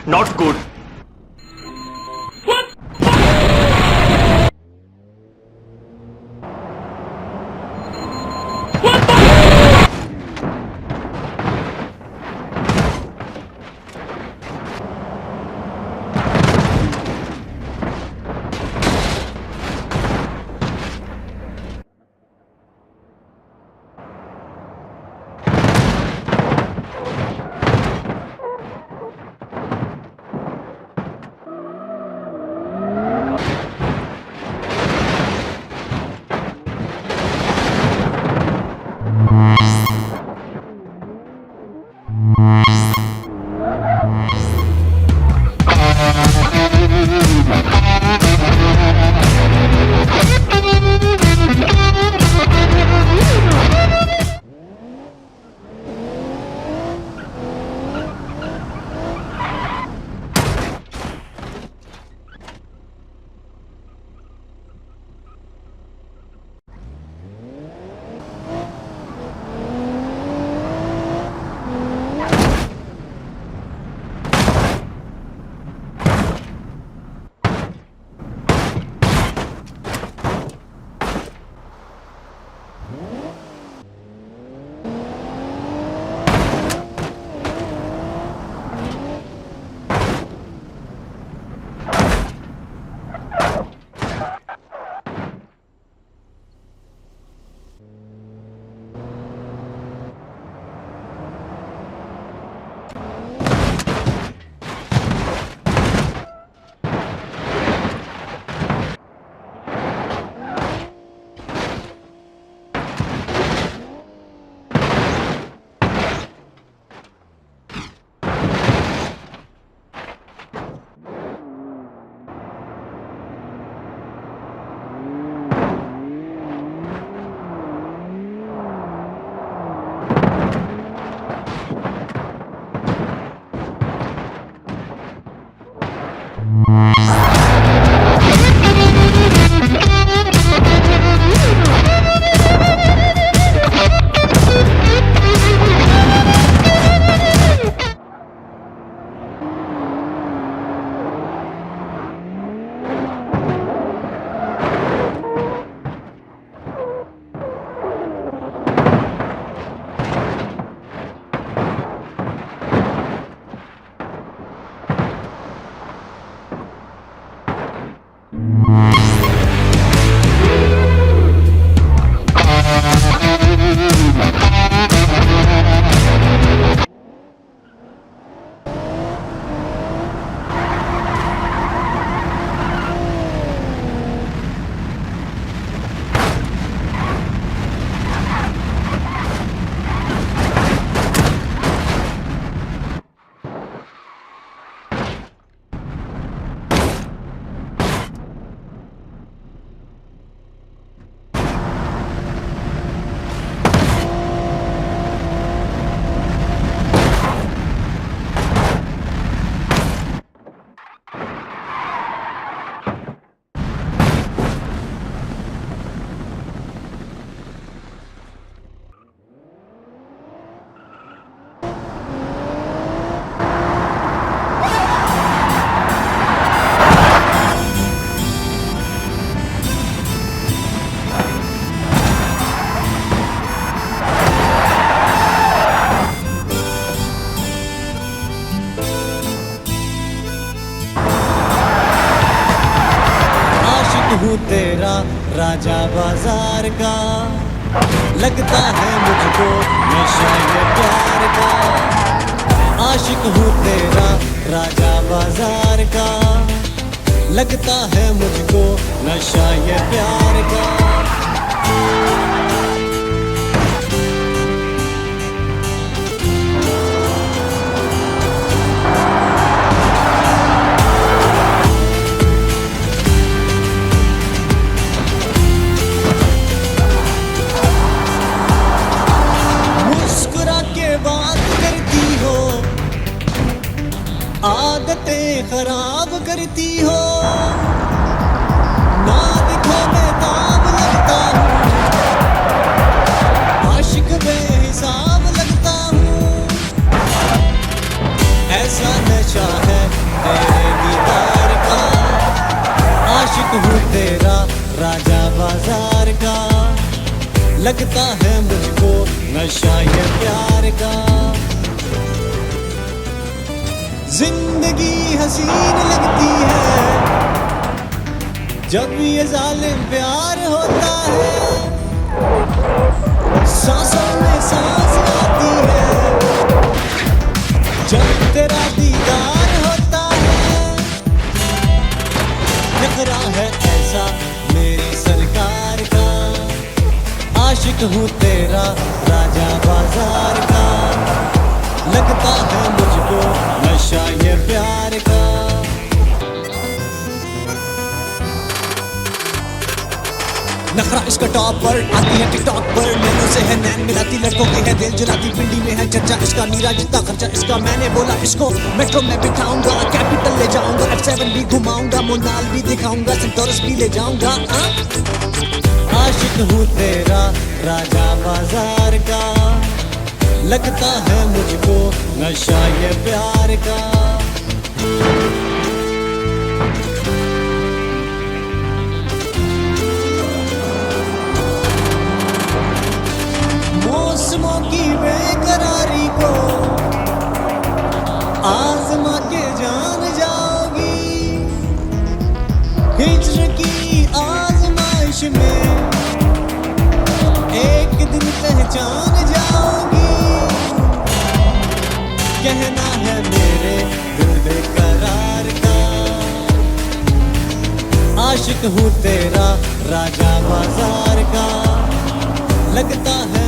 not good. हूँ तेरा राजा बाजार का, लगता है मुझको नशा ये प्यार का। आशिक हूँ तेरा राजा बाजार का, लगता है मुझको नशा ये प्यार का। आदतें खराब करती हो, ना दिखो बेताब लगता हूँ, आशिक बेहिसाब लगता हूँ। ऐसा नशा है तेरा राजा बाजार का, लगता है मुझको नशा ये प्यार का। जिंदगी हसीन लगती है जब ये जालिम प्यार होता है, सांसों में सांस आती है जब तेरा दीदार होता है। नखरा है ऐसा मेरी सरकार का, आशिक हूँ तेरा राजा बाजार का, लगता है मुझको नशा ये प्यार का। नखरा इसका टॉप पर आती है टिकटॉक पर, नैनों से है नैन मिलाती, लड़कों की है दिल जलाती, पिंडी में है चर्चा इसका, मीरा जितना खर्चा इसका। मैंने बोला इसको मेट्रो में बिठाऊंगा, कैपिटल ले जाऊंगा, F7 भी घुमाऊंगा, मोनाल भी दिखाऊंगा, सेंटोरस भी ले जाऊंगा। आशिक हूँ तेरा राजा बाजार का, लगता है मुझको नशा ये प्यार का। मौसमों की बेकरारी को आजमा के जान जाओगी, हिज्र की आजमाइश में एक दिन पहचान जाओगी। कहना है मेरे दिल बेकरार का, आशिक हूँ तेरा राजा बाजार का, लगता है